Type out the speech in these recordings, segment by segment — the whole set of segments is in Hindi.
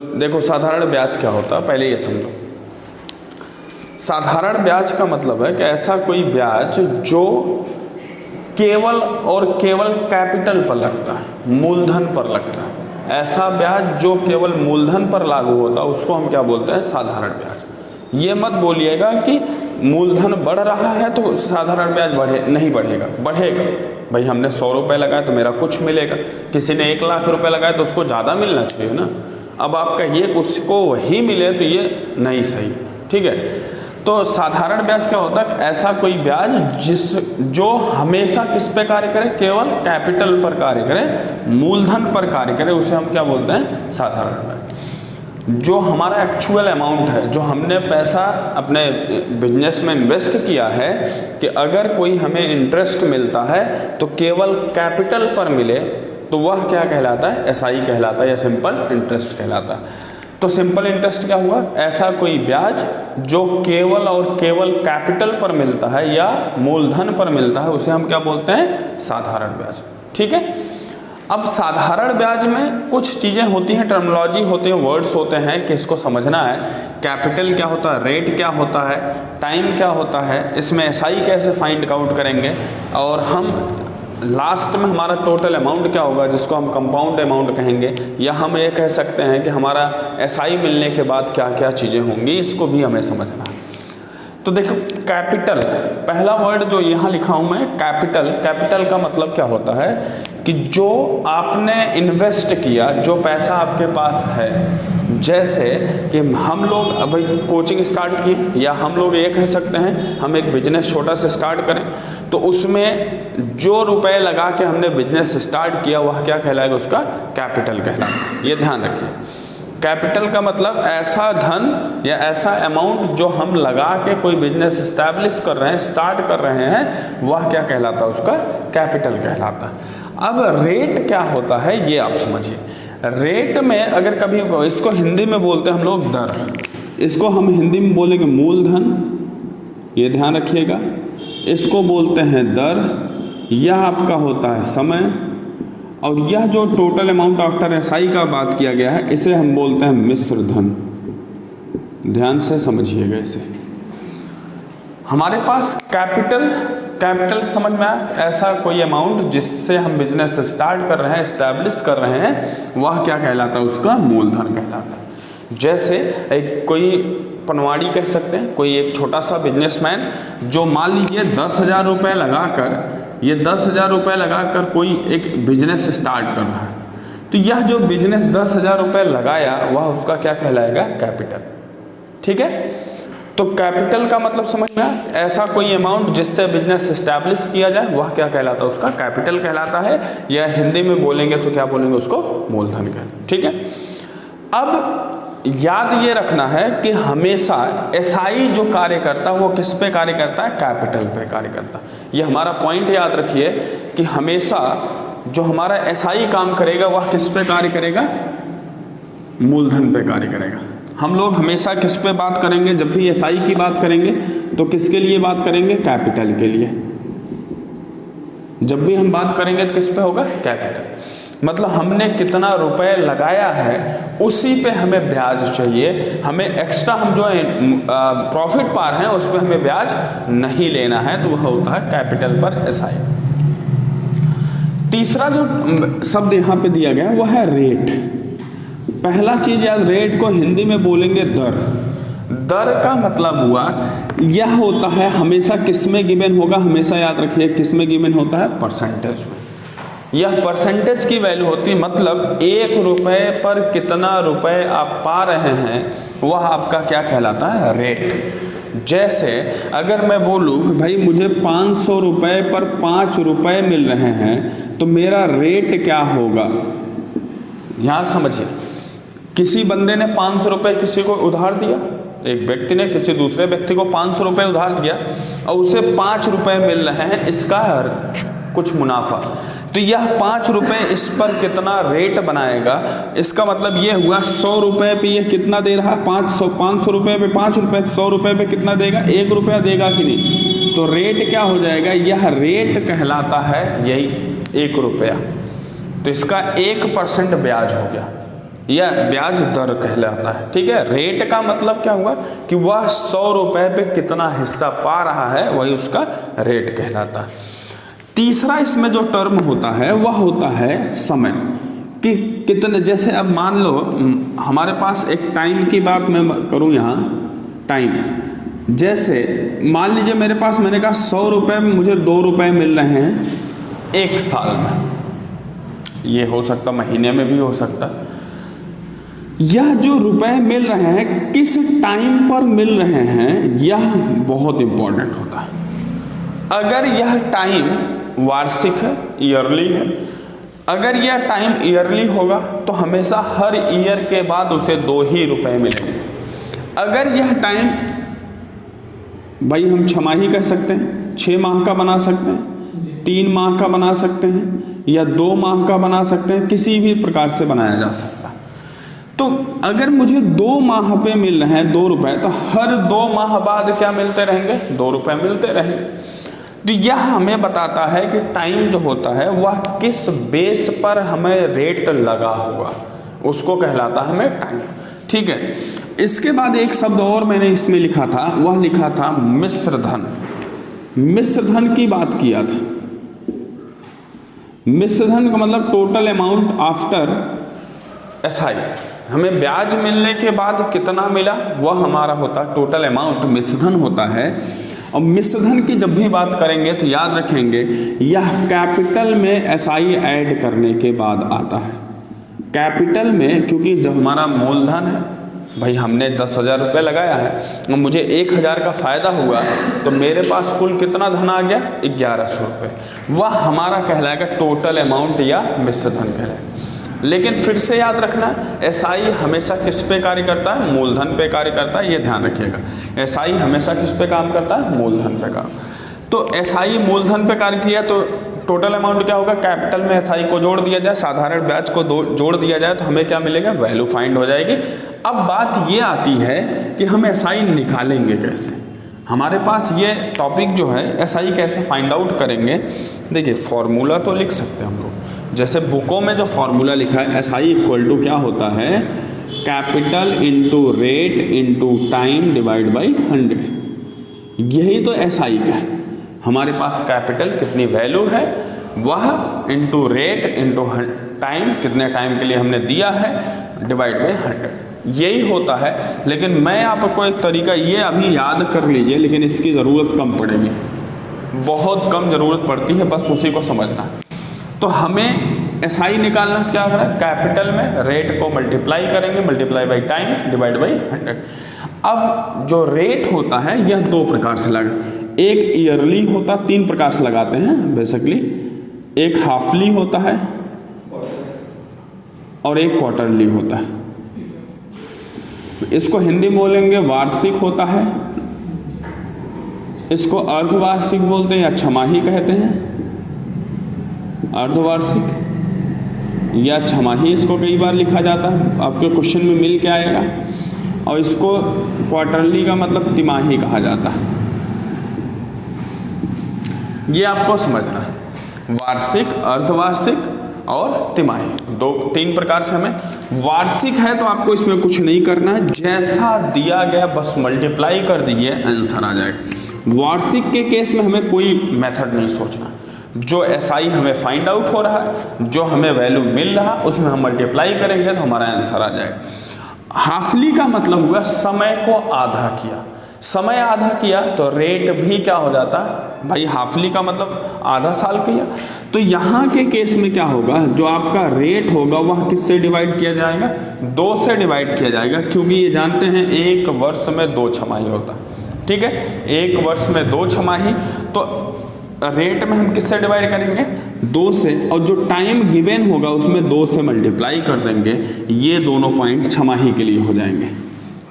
देखो साधारण ब्याज क्या होता है, पहले ये समझो। साधारण ब्याज का मतलब है कि ऐसा कोई ब्याज जो केवल और केवल कैपिटल पर लगता है, मूलधन पर लगता है। ऐसा ब्याज जो केवल मूलधन पर लागू होता है उसको हम क्या बोलते हैं? साधारण ब्याज। ये मत बोलिएगा कि मूलधन बढ़ रहा है तो साधारण ब्याज नहीं बढ़ेगा, बढ़ेगा। भाई हमने 100 रुपये लगाए तो मेरा कुछ मिलेगा, किसी ने 1 लाख रुपए लगाए तो उसको ज़्यादा मिलना चाहिए ना। अब आप कहिए कि उसको वही मिले तो ये नहीं सही, ठीक है। तो साधारण ब्याज क्या होता है? ऐसा कोई ब्याज जो हमेशा किस पे कार्य करे? केवल कैपिटल पर कार्य करे, मूलधन पर कार्य करे, उसे हम क्या बोलते हैं? साधारण ब्याज। जो हमारा एक्चुअल अमाउंट है, जो हमने पैसा अपने बिजनेस में इन्वेस्ट किया है, कि अगर कोई हमें इंटरेस्ट मिलता है तो केवल कैपिटल पर मिले तो वह क्या कहलाता है? एसआई कहलाता है या सिंपल इंटरेस्ट कहलाता है। तो सिंपल इंटरेस्ट क्या हुआ? ऐसा कोई ब्याज जो केवल और केवल कैपिटल पर मिलता है या मूलधन पर मिलता है, उसे हम क्या बोलते हैं? साधारण ब्याज, ठीक है। अब साधारण ब्याज में कुछ चीज़ें होती हैं, टर्मिनोलॉजी होती हैं, वर्ड्स होते हैं कि इसको समझना है। कैपिटल क्या होता है, रेट क्या होता है, टाइम क्या होता है, इसमें एसआई कैसे फाइंड आउट करेंगे, और हम लास्ट में हमारा टोटल अमाउंट क्या होगा जिसको हम कंपाउंड अमाउंट कहेंगे, या हम ये कह सकते हैं कि हमारा एसआई मिलने के बाद क्या क्या चीज़ें होंगी, इसको भी हमें समझना है। तो देखो कैपिटल, पहला वर्ड जो यहाँ लिखा हूँ मैं, कैपिटल। कैपिटल का मतलब क्या होता है कि जो आपने इन्वेस्ट किया, जो पैसा आपके पास है। जैसे कि हम लोग अभी कोचिंग स्टार्ट किए, या हम लोग ये कह सकते हैं हम एक बिजनेस छोटा से स्टार्ट करें, तो उसमें जो रुपए लगा के हमने बिजनेस स्टार्ट किया वह क्या कहलाएगा? उसका कैपिटल कहलाएगा। ये ध्यान रखिए, कैपिटल का मतलब ऐसा धन या ऐसा अमाउंट जो हम लगा के कोई बिजनेस इस्टेब्लिश कर रहे हैं, स्टार्ट कर रहे हैं, वह क्या कहलाता है? उसका कैपिटल कहलाता है। अब रेट क्या होता है ये आप समझिए। रेट में अगर कभी, इसको हिंदी में बोलते हैं हम लोग दर, इसको हम हिंदी में बोलेंगे मूलधन, ये ध्यान रखिएगा। इसको बोलते हैं दर, यह आपका होता है समय, और यह जो टोटल अमाउंट आफ्टर एसआई का बात किया गया है इसे हम बोलते हैं मिश्र धन। ध्यान से समझिएगा इसे। हमारे पास कैपिटल समझ में आया? ऐसा कोई अमाउंट जिससे हम बिजनेस स्टार्ट कर रहे हैं, एस्टैब्लिश कर रहे हैं, वह क्या कहलाता है? उसका मूलधन कहलाता है। जैसे एक कोई पनवाड़ी कह सकते हैं, कोई एक छोटा सा बिजनेसमैन जो मान लीजिए 10,000 रुपये लगाकर, ये 10,000 रुपये लगाकर कोई एक बिजनेस स्टार्ट कर रहा है, तो यह जो बिजनेस 10,000 रुपये लगाया वह उसका क्या कहलाएगा? कैपिटल, ठीक है। तो कैपिटल का मतलब समझ में आया? ऐसा कोई अमाउंट जिससे बिजनेस एस्टैब्लिश किया जाए वह क्या कहलाता है? उसका कैपिटल कहलाता है, या हिंदी में बोलेंगे तो क्या बोलेंगे? उसको मूलधन कहलाता है, ठीक है। अब याद ये रखना है कि हमेशा एसआई जो कार्य करता है वो किस पे कार्य करता है? कैपिटल पे कार्य करता है। ये हमारा पॉइंट याद रखिए कि हमेशा जो हमारा एसआई काम करेगा वह किस पे कार्य करेगा? मूलधन पे कार्य करेगा। हम लोग हमेशा किस पे बात करेंगे? जब भी एसआई की बात करेंगे तो किसके लिए बात करेंगे? कैपिटल के लिए। जब भी हम बात करेंगे तो किस पे होगा? कैपिटल। मतलब हमने कितना रुपए लगाया है उसी पे हमें ब्याज चाहिए, हमें एक्स्ट्रा हम जो प्रॉफिट पा रहे हैं उस पर हमें ब्याज नहीं लेना है, तो वह होता है कैपिटल पर एसआई। तीसरा जो शब्द यहाँ पे दिया गया वह है रेट। पहला चीज याद, रेट को हिंदी में बोलेंगे दर। दर का मतलब हुआ यह होता है हमेशा किस में गिवन होगा? हमेशा याद रखिए किस में गिवन होता है? परसेंटेज में। यह परसेंटेज की वैल्यू होती है, मतलब 1 रुपये पर कितना रुपए आप पा रहे हैं वह आपका क्या कहलाता है? रेट। जैसे अगर मैं बोलूँ कि भाई मुझे 500 रुपये पर 5 रुपये मिल रहे हैं तो मेरा रेट क्या होगा? यहाँ समझिए, किसी बंदे ने 500 रुपये किसी को उधार दिया, एक व्यक्ति ने किसी दूसरे व्यक्ति को 500 रुपये उधार दिया और उसे 5 रुपये मिल रहे हैं, इसका कुछ मुनाफा। तो यह 5 रुपये इस पर कितना रेट बनाएगा? इसका मतलब ये हुआ 100 रुपये पे ये कितना दे रहा है? 500 रुपये पे 5 रुपये, 100 रुपये पे कितना देगा? 1 रुपया देगा कि नहीं? तो रेट क्या हो जाएगा? यह रेट कहलाता है यही 1 रुपया। तो इसका 1% ब्याज हो गया। यह ब्याज दर कहलाता है। ठीक है, रेट का मतलब क्या हुआ कि वह 100 रुपए पे कितना हिस्सा पा रहा है, वही उसका रेट कहलाता है। तीसरा इसमें जो टर्म होता है वह होता है समय, कि कितने, जैसे अब मान लो हमारे पास एक टाइम की बात मैं करूं यहाँ, टाइम, जैसे मान लीजिए मेरे पास, मैंने कहा 100 रुपये में मुझे 2 रुपये मिल रहे हैं 1 साल में, ये हो सकता महीने में भी हो सकता। यह जो रुपए मिल रहे हैं किस टाइम पर मिल रहे हैं, यह बहुत इंपॉर्टेंट होता है। अगर यह टाइम वार्षिक है, ईयरली है, अगर यह टाइम ईयरली होगा तो हमेशा हर ईयर के बाद उसे 2 ही रुपए मिलेंगे। अगर यह टाइम, भाई हम 6 माही कह सकते हैं, 6 माह का बना सकते हैं, 3 माह का बना सकते हैं, या 2 माह का बना सकते हैं, किसी भी प्रकार से बनाया जा सकता है। तो अगर मुझे 2 माह पे मिल रहे हैं 2 रुपए, तो हर 2 माह बाद क्या मिलते रहेंगे, 2 रुपए मिलते रहेंगे। तो यह हमें बताता है कि टाइम जो होता है वह किस बेस पर हमें रेट लगा हुआ, उसको कहलाता है हमें टाइम। ठीक है, इसके बाद एक शब्द और मैंने इसमें लिखा था, वह लिखा था मिश्र धन। मिश्र धन की बात किया था। मिश्र धन का मतलब टोटल अमाउंट आफ्टर एसआई, हमें ब्याज मिलने के बाद कितना मिला वह हमारा होता है टोटल अमाउंट, मिश्रधन होता है। और मिश्रधन की जब भी बात करेंगे तो याद रखेंगे यह कैपिटल में एसआई ऐड करने के बाद आता है। कैपिटल में, क्योंकि जब हमारा मूलधन है, भाई हमने 10,000 रुपये लगाया है और मुझे 1,000 का फ़ायदा हुआ, तो मेरे पास कुल कितना धन आ गया, 1100 रुपये, वह हमारा कहलाएगा टोटल अमाउंट या मिश्रधन कहलाएगा। लेकिन फिर से याद रखना, एसआई हमेशा किस पे कार्य करता है, मूलधन पे कार्य करता है, ये ध्यान रखिएगा। एसआई हमेशा किस पे काम करता है, मूलधन पे काम। तो एसआई मूलधन पे कार्य किया तो टोटल अमाउंट क्या होगा, कैपिटल में एसआई को जोड़ दिया जाए, साधारण ब्याज को जोड़ दिया जाए, तो हमें क्या मिलेगा, वैल्यू फाइंड हो जाएगी। अब बात ये आती है कि हम एसआई निकालेंगे कैसे। हमारे पास ये टॉपिक जो है एसआई कैसे फाइंड आउट करेंगे, देखिए फॉर्मूला तो लिख सकते हैं हम लोग, जैसे बुकों में जो फॉर्मूला लिखा है, एसआई इक्वल टू क्या होता है, capital into rate into time divide by 100। यही तो एसआई का है। हमारे पास कैपिटल कितनी वैल्यू है वह इंटू रेट इंटू टाइम, कितने टाइम के लिए हमने दिया है, डिवाइड बाई 100, यही होता है। लेकिन मैं आपको एक तरीका ये अभी याद कर लीजिए, लेकिन इसकी ज़रूरत कम पड़ेगी, बहुत कम ज़रूरत पड़ती है, बस उसी को समझना। तो हमें एसआई निकालना क्या करें, कैपिटल में रेट को मल्टीप्लाई करेंगे, multiply by time divide by 100। अब जो रेट होता है यह 2 प्रकार से लगा, एक ईयरली होता, 3 प्रकार से लगाते हैं बेसिकली, एक हाफली होता है और एक क्वार्टरली होता है। इसको हिंदी में बोलेंगे वार्षिक होता है, इसको अर्धवार्षिक बोलते हैं या छमाही कहते हैं, अर्धवार्षिक या छमाही इसको कई बार लिखा जाता है, आपके क्वेश्चन में मिल के आएगा। और इसको क्वार्टरली का मतलब तिमाही कहा जाता है। ये आपको समझना है, वार्षिक, अर्धवार्षिक और तिमाही, 2-3 प्रकार से हमें। वार्षिक है तो आपको इसमें कुछ नहीं करना है, जैसा दिया गया बस मल्टीप्लाई कर दीजिए, आंसर आ जाएगा। वार्षिक के केस में हमें कोई मेथड नहीं सोचना, जो एसआई हमें फाइंड आउट हो रहा है, जो हमें वैल्यू मिल रहा है, उसमें हम मल्टीप्लाई करेंगे तो हमारा आंसर आ जाएगा। हाफली का मतलब हुआ समय को आधा किया, समय आधा किया तो रेट भी क्या हो जाता है, भाई हाफली का मतलब आधा साल किया। तो यहाँ के केस में क्या होगा, जो आपका रेट होगा वह किससे डिवाइड किया जाएगा, 2 से डिवाइड किया जाएगा, क्योंकि ये जानते हैं 1 वर्ष में 2 छमाही होता है। ठीक है, 1 वर्ष में 2 छमाही, तो रेट में हम किससे डिवाइड करेंगे, 2 से, और जो टाइम गिवन होगा उसमें 2 से मल्टीप्लाई कर देंगे। ये दोनों पॉइंट छमाही के लिए हो जाएंगे।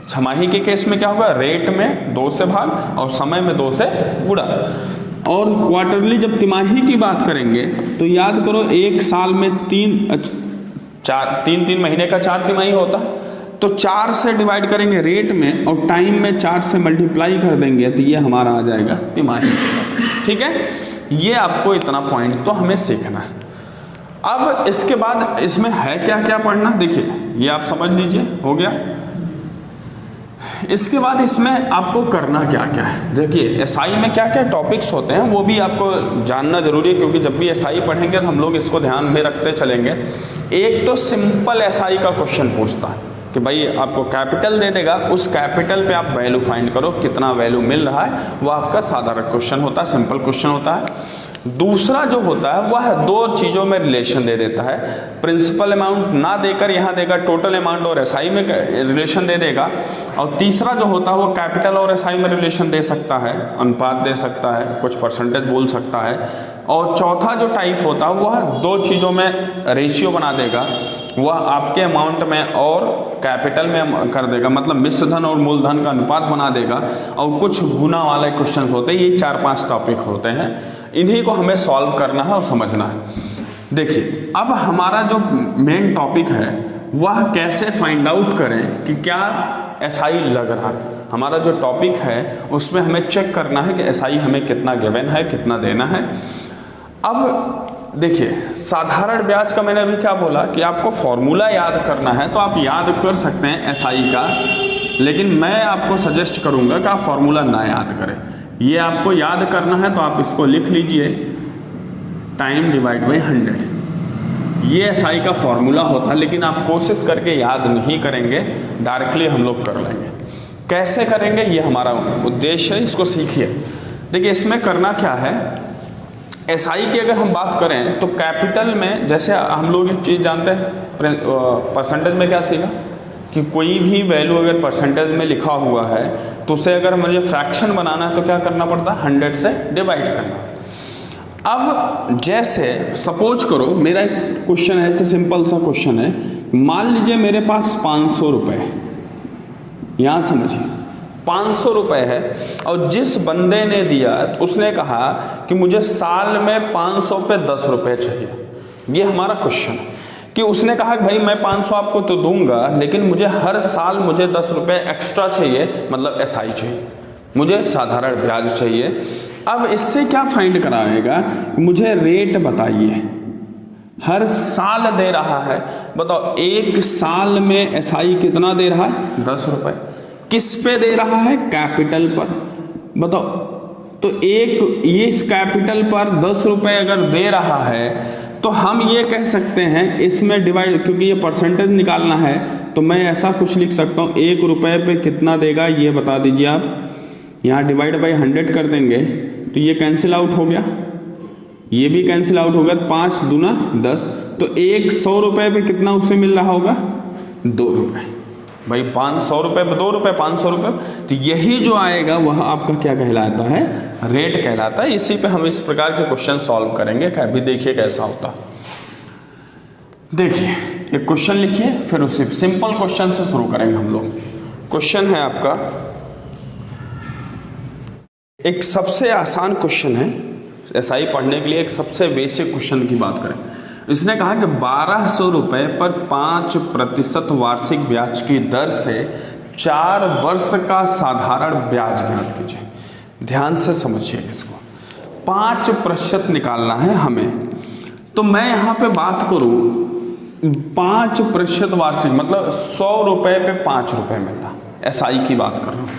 छमाही के केस में क्या होगा, रेट में 2 से भाग और समय में 2 से गुणा। और क्वार्टरली जब तिमाही की बात करेंगे तो याद करो 1 साल में 3 महीने का 4 तिमाही होता है, तो 4 से डिवाइड करेंगे रेट में और टाइम में 4 से मल्टीप्लाई कर देंगे, तो ये हमारा आ जाएगा तिमाही। ठीक है, ये आपको इतना पॉइंट तो हमें सीखना है। अब इसके बाद इसमें है क्या क्या पढ़ना, देखिए ये आप समझ लीजिए, हो गया। इसके बाद इसमें आपको करना क्या क्या है, देखिए एसआई में क्या क्या टॉपिक्स होते हैं वो भी आपको जानना जरूरी है, क्योंकि जब भी एसआई पढ़ेंगे तो हम लोग इसको ध्यान में रखते चलेंगे। एक तो सिंपल एसआई का क्वेश्चन पूछता है कि भाई आपको कैपिटल दे देगा, उस कैपिटल पे आप वैल्यू फाइंड करो, कितना वैल्यू मिल रहा है, वो आपका साधारण क्वेश्चन होता है, सिंपल क्वेश्चन होता है। दूसरा जो होता है वह दो चीज़ों में रिलेशन दे देता है, प्रिंसिपल अमाउंट ना देकर यहाँ देगा टोटल अमाउंट और एसआई में रिलेशन दे देगा। और तीसरा जो होता है वो कैपिटल और एसआई में रिलेशन दे सकता है, अनुपात दे सकता है, कुछ परसेंटेज बोल सकता है। और चौथा जो टाइप होता है वह दो चीज़ों में रेशियो बना देगा, वह आपके अमाउंट में और कैपिटल में कर देगा, मतलब मिश्र धन और मूलधन का अनुपात बना देगा। और कुछ गुना वाले क्वेश्चन होते हैं, ये 4-5 टॉपिक होते हैं, इन्हीं को हमें सॉल्व करना है और समझना है। देखिए अब हमारा जो मेन टॉपिक है वह कैसे फाइंड आउट करें कि क्या एसआई लग रहा है। हमारा जो टॉपिक है उसमें हमें चेक करना है कि एसआई हमें कितना गिवन है, कितना देना है। अब देखिए साधारण ब्याज का मैंने अभी क्या बोला कि आपको फॉर्मूला याद करना है, तो आप याद कर सकते हैं एसआई का, लेकिन मैं आपको सजेस्ट करूंगा कि आप फॉर्मूला ना याद करें। ये आपको याद करना है तो आप इसको लिख लीजिए, टाइम डिवाइड बाई 100। ये एसआई का फॉर्मूला होता है, लेकिन आप कोशिश करके याद नहीं करेंगे, डायरेक्टली हम लोग कर लेंगे। कैसे करेंगे ये हमारा उद्देश्य है, इसको सीखिए। देखिए इसमें करना क्या है, एसआई की अगर हम बात करें तो कैपिटल में जैसे हम लोग एक चीज़ जानते हैं, परसेंटेज में क्या सीखा कि कोई भी वैल्यू अगर परसेंटेज में लिखा हुआ है तो उसे अगर मुझे फ्रैक्शन बनाना है तो क्या करना पड़ता है, 100 से डिवाइड करना। अब जैसे सपोज करो मेरा एक क्वेश्चन है, ऐसे सिंपल सा क्वेश्चन है, मान लीजिए मेरे पास 500 रुपये, यहाँ समझिए 500 रुपये है, और जिस बंदे ने दिया उसने कहा कि मुझे साल में 500 पे 10 रुपये चाहिए। ये हमारा क्वेश्चन है कि उसने कहा कि भाई मैं 500 आपको तो दूंगा, लेकिन मुझे हर साल मुझे 10 रुपये एक्स्ट्रा चाहिए, मतलब एसआई चाहिए, मुझे साधारण ब्याज चाहिए। अब इससे क्या फाइंड कराएगा, मुझे रेट बताइए, हर साल दे रहा है, बताओ एक साल में एसआई कितना दे रहा है, 10 रुपये। किस पे दे रहा है, कैपिटल पर, बताओ। तो एक ये इस कैपिटल पर 10 रुपये अगर दे रहा है तो हम ये कह सकते हैं इसमें डिवाइड, क्योंकि ये परसेंटेज निकालना है तो मैं ऐसा कुछ लिख सकता हूँ, 1 रुपये पे कितना देगा ये बता दीजिए आप। यहाँ डिवाइड बाई 100 कर देंगे तो ये कैंसिल आउट हो गया, ये भी कैंसिल आउट हो गया, 5 दूना 10, तो 100 रुपये पे कितना उसे मिल रहा होगा, 2 रुपये। भाई 500 रुपये पे 2 रुपये, 500 रुपये, तो यही जो आएगा वह आपका क्या कहलाता है, रेट कहलाता है। इसी पे हम इस प्रकार के क्वेश्चन सॉल्व करेंगे। अभी देखिए कैसा होता है। देखिए एक क्वेश्चन लिखिए, फिर उसी सिंपल क्वेश्चन से शुरू करेंगे हम लोग। क्वेश्चन है आपका, एक सबसे आसान क्वेश्चन है एसआई पढ़ने के लिए, एक सबसे बेसिक क्वेश्चन की बात करें। इसने कहा कि 1200 रुपये पर 5% वार्षिक ब्याज की दर से 4 वर्ष का साधारण ब्याज ज्ञात कीजिए। ध्यान से समझिए इसको, 5% निकालना है हमें। तो मैं यहाँ पे बात करूँ 5% वार्षिक, मतलब 100 रुपये पे 5 रुपये मिलना, एसआई की बात कर रहा हूँ।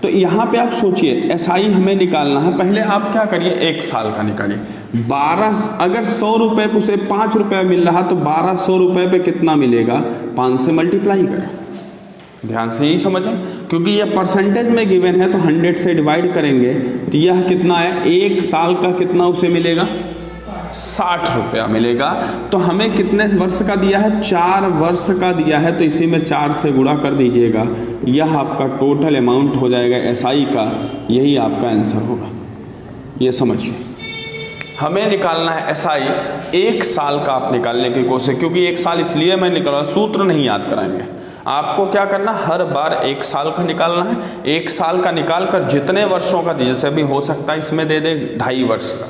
तो यहाँ पे आप सोचिए एसआई हमें निकालना है, पहले आप क्या करिए, 1 साल का निकालिए। 12, अगर 100 रुपये पे उसे 5 रुपये मिल रहा तो 1200 रुपये पे कितना मिलेगा, 5 से मल्टीप्लाई करें। ध्यान से यही समझें, क्योंकि ये परसेंटेज में गिवन है तो 100 से डिवाइड करेंगे तो यह कितना है, 1 साल का कितना उसे मिलेगा, 60 रुपया मिलेगा। तो हमें कितने वर्ष का दिया है, 4 वर्ष का दिया है, तो इसी में 4 से गुणा कर दीजिएगा, यह आपका टोटल अमाउंट हो जाएगा एसआई का, यही आपका आंसर होगा। ये समझिए, हमें निकालना है एसआई 1 साल का, आप निकालने की कोशिश, क्योंकि 1 साल इसलिए मैं निकाला, सूत्र नहीं याद कराएंगे आपको। क्या करना, हर बार 1 साल का निकालना है। 1 साल का निकाल कर जितने वर्षों का दिए, जैसे अभी हो सकता है इसमें दे दे 2.5 वर्ष का,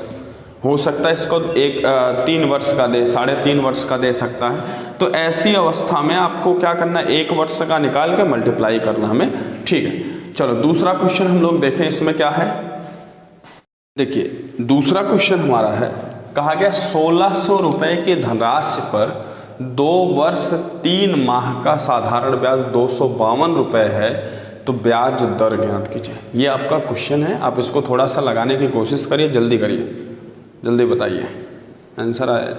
हो सकता है इसको 3 वर्ष का दे, 3.5 वर्ष का दे सकता है। तो ऐसी अवस्था में आपको क्या करना है, 1 वर्ष का निकाल के मल्टीप्लाई करना हमें, ठीक है। चलो दूसरा क्वेश्चन हम लोग देखें, इसमें क्या है। देखिए दूसरा क्वेश्चन हमारा है, कहा गया 1600 रुपये की धनराशि पर 2 वर्ष 3 माह का साधारण ब्याज 252 रुपये है, तो ब्याज दर ज्ञात कीजिए। ये आपका क्वेश्चन है, आप इसको थोड़ा सा लगाने की कोशिश करिए, जल्दी करिए, जल्दी बताइए आंसर आया।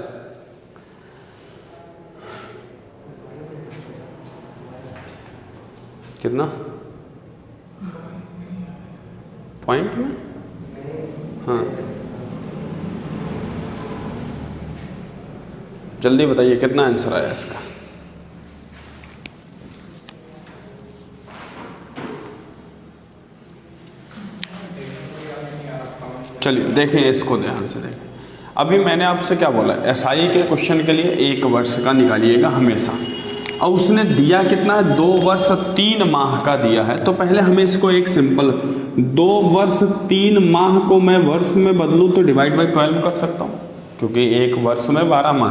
कितना पॉइंट में? हाँ जल्दी बताइए कितना आंसर आया इसका। चलिए देखें इसको, ध्यान से देखें। अभी मैंने आपसे क्या बोला, एसआई के क्वेश्चन के लिए 1 वर्ष का निकालिएगा हमेशा, और उसने दिया कितना है, 2 वर्ष 3 माह का दिया है। तो पहले हमें इसको एक सिंपल 2 वर्ष 3 माह को मैं वर्ष में बदलूँ तो डिवाइड बाई 12 कर सकता हूँ, क्योंकि 1 वर्ष में 12 माह।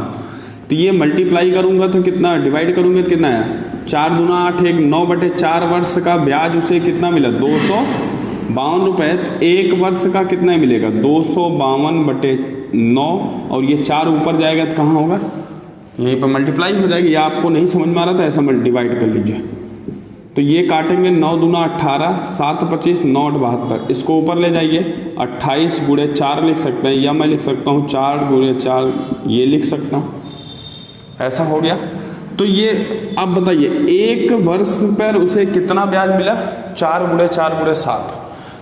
तो ये मल्टीप्लाई करूँगा तो कितना, डिवाइड करूँगे तो कितना है, 4 दूना 8, 1 9/4 वर्ष का ब्याज उसे कितना मिला, 252 रुपये। तो 1 वर्ष का कितना मिलेगा, 252/9, और ये 4 ऊपर जाएगा तो कहाँ होगा, यहीं पर मल्टीप्लाई हो जाएगी। या आपको नहीं समझ में आ रहा था, ऐसा डिवाइड कर लीजिए। तो ये काटेंगे 9 दूना 18, 7 25, 9 72, इसको ऊपर ले जाइए, 28 × 4 लिख सकते हैं, या मैं लिख सकता हूँ 4 × 4, ये लिख सकता हूँ, ऐसा हो गया। तो ये अब बताइए 1 वर्ष पर उसे कितना ब्याज मिला, 4 × 4 × 7।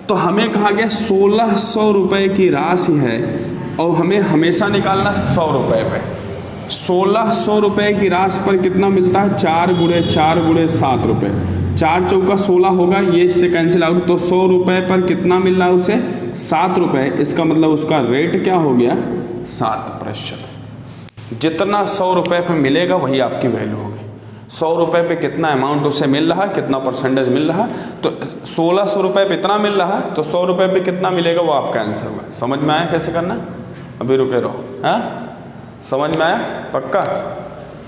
तो हमें कहा गया 1600 रुपये की राशि है, और हमें हमेशा निकालना 100 रुपये पे। 1600 रुपये की राशि पर कितना मिलता है, 4 × 4 × 7 रुपये, 4 चौका 16 होगा, ये इससे कैंसिल आउट। तो 100 रुपये पर कितना मिल रहा है उसे, 7 रुपये। इसका मतलब उसका रेट क्या हो गया, 7%। जितना 100 रुपये पे मिलेगा वही आपकी वैल्यू होगी। 100 रुपये पे कितना अमाउंट उसे मिल रहा, कितना परसेंटेज मिल रहा, तो 1600 रुपये पे इतना मिल रहा, तो 100 रुपये पे कितना मिलेगा वो आपका आंसर होगा। समझ में आया कैसे करना, अभी रुके रहो, हाँ समझ में आया पक्का।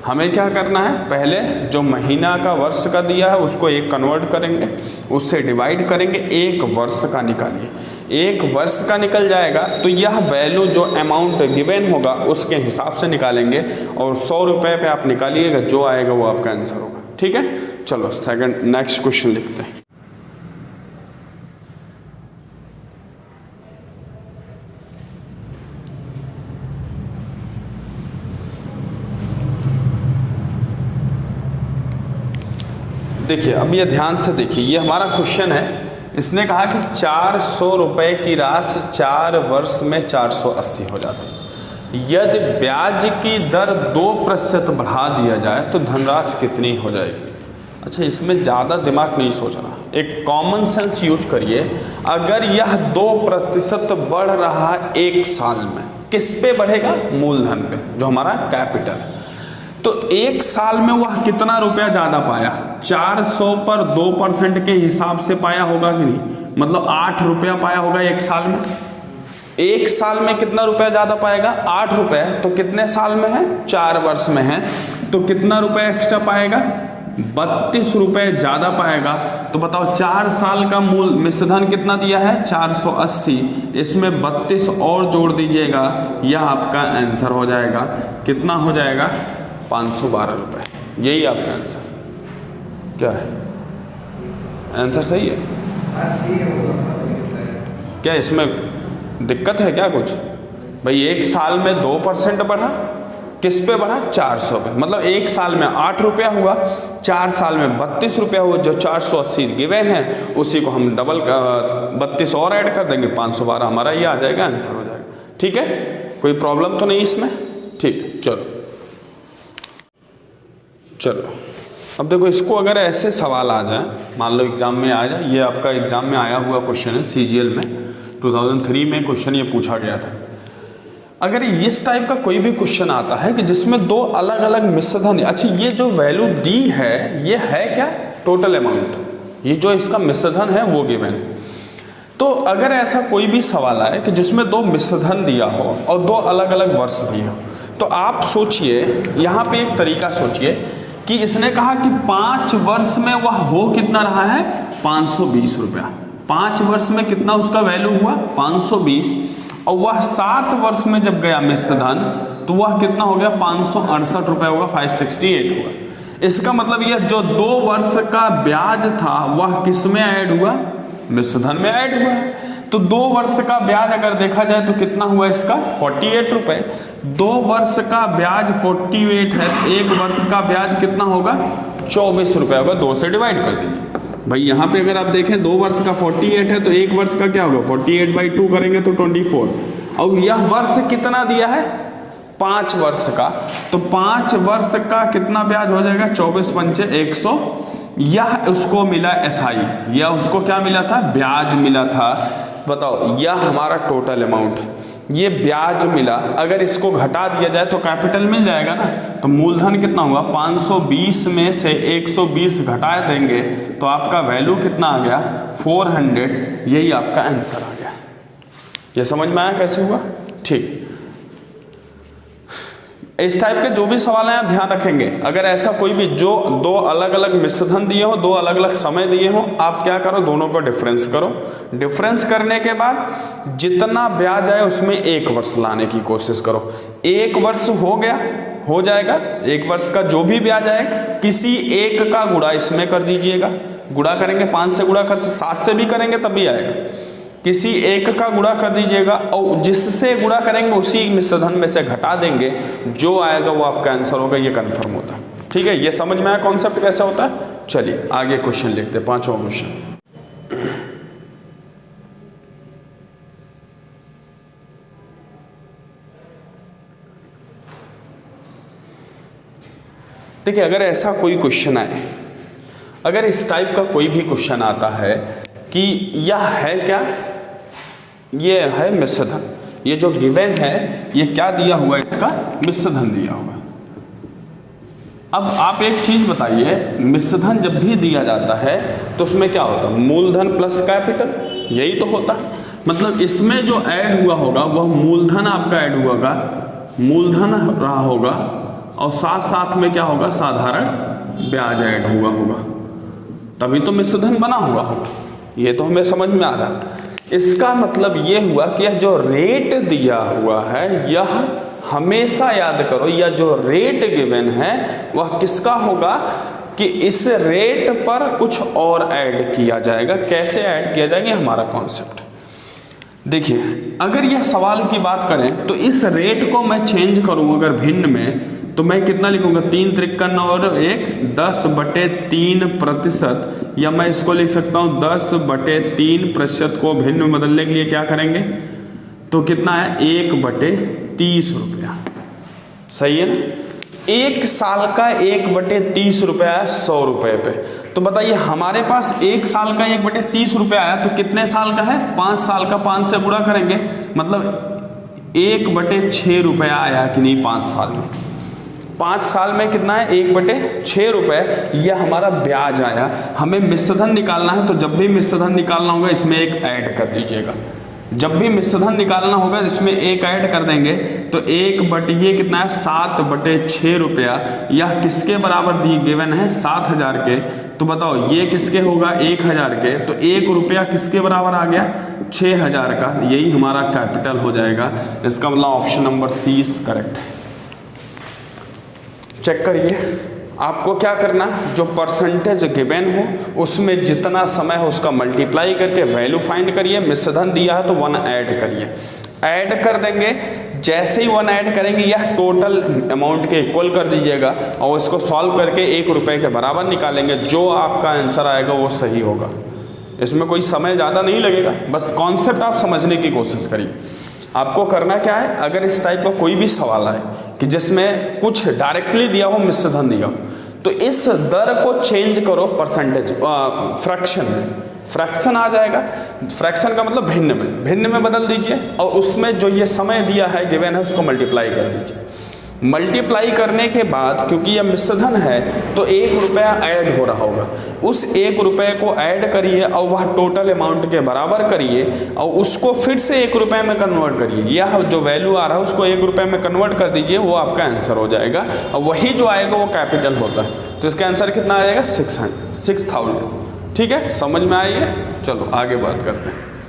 हमें क्या करना है, पहले जो महीना का वर्ष का दिया है उसको 1 कन्वर्ट करेंगे, उससे डिवाइड करेंगे, 1 वर्ष का निकालिए। 1 वर्ष का निकल जाएगा तो यह वैल्यू जो अमाउंट गिवन होगा उसके हिसाब से निकालेंगे, और 100 रुपये पे आप निकालिएगा, जो आएगा वो आपका आंसर होगा। ठीक है, चलो सेकंड नेक्स्ट क्वेश्चन लिखते हैं। देखिए अब ये ध्यान से देखिए, ये हमारा क्वेश्चन है। इसने कहा कि 400 रुपये की राशि 4 वर्ष में 480 हो जाती है। यदि ब्याज की दर 2% बढ़ा दिया जाए तो धनराशि कितनी हो जाएगी। अच्छा, इसमें ज़्यादा दिमाग नहीं सोचना, एक कॉमन सेंस यूज करिए। अगर यह 2% बढ़ रहा है 1 साल में, किस पे बढ़ेगा, मूलधन पे, जो हमारा कैपिटल है। तो 1 साल में वह कितना रुपया ज़्यादा पाया, 400 पर 2% के हिसाब से पाया होगा कि नहीं, मतलब 8 रुपया पाया होगा 1 साल में। 1 साल में कितना रुपया ज़्यादा पाएगा, 8 रुपये। तो कितने साल में है, 4 वर्ष में है, तो कितना रुपया एक्स्ट्रा पाएगा, 32 रुपये ज़्यादा पाएगा। तो बताओ 4 साल का मूल मिश्रधन कितना दिया है, 480, इसमें 32 और जोड़ दीजिएगा, यह आपका आंसर हो जाएगा। कितना हो जाएगा, 512 रुपये। यही आपका आंसर क्या है, आंसर सही है क्या, इसमें दिक्कत है क्या कुछ भाई। 1 साल में 2% बढ़ा, किस पे बढ़ा, 400 पे, मतलब 1 साल में 8 रुपया हुआ, 4 साल में 32 रुपया हुआ। जो 480 गिवन है उसी को हम डबल 32 और ऐड कर देंगे, 512 हमारा ये आ जाएगा, आंसर हो जाएगा। ठीक है, कोई प्रॉब्लम तो नहीं इसमें। ठीक है, चलो अब देखो, इसको अगर ऐसे सवाल आ जाए, मान लो एग्जाम में आ जाए, ये आपका एग्जाम में आया हुआ क्वेश्चन है, CGL में 2003 में क्वेश्चन ये पूछा गया था। अगर इस टाइप का कोई भी क्वेश्चन आता है कि जिसमें 2 अलग अलग मिश्रधन, अच्छा ये जो वैल्यू दी है ये है क्या, टोटल अमाउंट, ये जो इसका मिश्रधन है वो गिवन। तो अगर ऐसा कोई भी सवाल आए कि जिसमें 2 मिश्रधन दिया हो और 2 अलग अलग वर्ष दिए हो, तो आप सोचिए, यहाँ पे एक तरीका सोचिए कि इसने कहा कि 5 वर्ष में वह हो कितना रहा है, 520 रुपया। 5 वर्ष में कितना उसका वैल्यू हुआ, 520, और वह 7 वर्ष में जब गया मिश्र धन तो वह कितना हो गया 568 रुपये होगा, 568 हुआ। इसका मतलब यह जो 2 वर्ष का ब्याज था वह किस में ऐड हुआ, मिश्र धन में ऐड हुआ है। तो 2 वर्ष का ब्याज अगर देखा जाए तो कितना हुआ इसका 48 रुपये। 2 वर्ष का ब्याज 48 है, 1 वर्ष का ब्याज कितना होगा 24 रुपये होगा। 2 से डिवाइड कर दीजिए भाई। यहाँ पे अगर आप देखें 2 वर्ष का 48 है तो 1 वर्ष का क्या होगा 48/2 करेंगे तो 24। और यह वर्ष कितना दिया है 5 वर्ष का, तो 5 वर्ष का कितना ब्याज हो जाएगा 24 पंचे 100। यह उसको मिला SI, यह उसको क्या मिला था ब्याज मिला था। बताओ यह हमारा टोटल अमाउंट, ये ब्याज मिला। अगर इसको घटा दिया जाए तो कैपिटल मिल जाएगा ना। तो मूलधन कितना हुआ 520 में से 120 घटा देंगे तो आपका वैल्यू कितना आ गया 400। यही आपका आंसर आ गया। ये समझ में आया कैसे हुआ? ठीक। इस टाइप के जो भी सवाल हैं आप ध्यान रखेंगे। अगर ऐसा कोई भी जो 2 अलग अलग मिश्रधन दिए हो, 2 अलग अलग समय दिए हो, आप क्या करो दोनों को डिफरेंस करो। डिफरेंस करने के बाद जितना ब्याज आए उसमें 1 वर्ष लाने की कोशिश करो। 1 वर्ष हो गया, हो जाएगा। 1 वर्ष का जो भी ब्याज आए किसी एक का गुणा इसमें कर दीजिएगा। गुणा करेंगे 5 से गुणा कर 7 से भी करेंगे तब भी आएगा। किसी एक का गुणा कर दीजिएगा और जिससे गुणा करेंगे उसी मिश्रधन में से घटा देंगे, जो आएगा वो आपका आंसर होगा। ये कंफर्म होता है। ठीक है, ये समझ में आया कॉन्सेप्ट कैसा होता है। चलिए आगे क्वेश्चन लिखते हैं, 5वां क्वेश्चन। देखिए अगर ऐसा कोई क्वेश्चन आए, अगर इस टाइप का कोई भी क्वेश्चन आता है कि यह है क्या, ये है मिश्रधन, ये जो गिवन है ये क्या दिया हुआ है, इसका मिश्रधन दिया हुआ। अब आप एक चीज बताइए, मिश्रधन जब भी दिया जाता है तो उसमें क्या होता है मूलधन प्लस कैपिटल, यही तो होता है। मतलब इसमें जो ऐड हुआ होगा वह मूलधन आपका ऐड हुआ, मूलधन रहा होगा और साथ साथ में क्या होगा साधारण ब्याज ऐड हुआ होगा, तभी तो मिश्रधन बना हुआ होगा। ये तो हमें समझ में आ रहा। इसका मतलब ये हुआ कि यह जो रेट दिया हुआ है यह हमेशा याद करो, यह जो रेट गिवन है वह किसका होगा कि इस रेट पर कुछ और ऐड किया जाएगा। कैसे ऐड किया जाएगा हमारा कॉन्सेप्ट देखिए। अगर यह सवाल की बात करें तो इस रेट को मैं चेंज करूं अगर भिन्न में, तो मैं कितना लिखूंगा 3 और 1 10/3%, या मैं इसको लिख सकता हूं 10/3% को भिन्न में बदलने के लिए क्या करेंगे तो कितना है 1/30 रुपया। सही है ना। 1 साल का 1/30 रुपया है 100 रुपये पे। तो बताइए हमारे पास 1 साल का 1/30 रुपया आया तो कितने साल का है 5 साल का। 5 से गुणा करेंगे मतलब 1/6 रुपया आया कि नहीं 5 साल में। 5 साल में कितना है 1/6 रुपये, यह हमारा ब्याज आया। हमें मिश्रधन निकालना है तो जब भी मिश्रधन निकालना होगा इसमें 1 ऐड कर दीजिएगा। जब भी मिश्रधन निकालना होगा इसमें 1 ऐड कर देंगे तो 1 ये कितना है 7/6 रुपया। यह किसके बराबर दी गिवन है 7000 के। तो बताओ ये किसके होगा 1000 के। तो 1 रुपया किसके बराबर आ गया 6000 का। यही हमारा कैपिटल हो जाएगा। इसका मतलब option number C is correct है। चेक करिए आपको क्या करना, जो परसेंटेज गिवन हो उसमें जितना समय हो उसका मल्टीप्लाई करके वैल्यू फाइंड करिए। मिश्रधन दिया है तो 1 ऐड करिए। ऐड कर देंगे, जैसे ही 1 ऐड करेंगे यह टोटल अमाउंट के इक्वल कर दीजिएगा और इसको सॉल्व करके 1 रुपये के बराबर निकालेंगे। जो आपका आंसर आएगा वो सही होगा। इसमें कोई समय ज़्यादा नहीं लगेगा, बस कॉन्सेप्ट आप समझने की कोशिश करिए। आपको करना क्या है, अगर इस टाइप का कोई भी सवाल आए कि जिसमें कुछ डायरेक्टली दिया हो मिश्रधन दिया हो तो इस दर को चेंज करो परसेंटेज फ्रैक्शन में। फ्रैक्शन आ जाएगा, फ्रैक्शन का मतलब भिन्न में बदल दीजिए और उसमें जो ये समय दिया है गिवन है उसको मल्टीप्लाई कर दीजिए। मल्टीप्लाई करने के बाद क्योंकि यह मिश्रधन है तो 1 रुपया ऐड हो रहा होगा। उस 1 रुपये को ऐड करिए और वह टोटल अमाउंट के बराबर करिए और उसको फिर से 1 रुपये में कन्वर्ट करिए। यह जो वैल्यू आ रहा है उसको 1 रुपये में कन्वर्ट कर दीजिए, वो आपका आंसर हो जाएगा। और वही जो आएगा वो कैपिटल होता है। तो इसका आंसर कितना आ जाएगा 6000। ठीक है, समझ में आई है। चलो आगे बात करते हैं।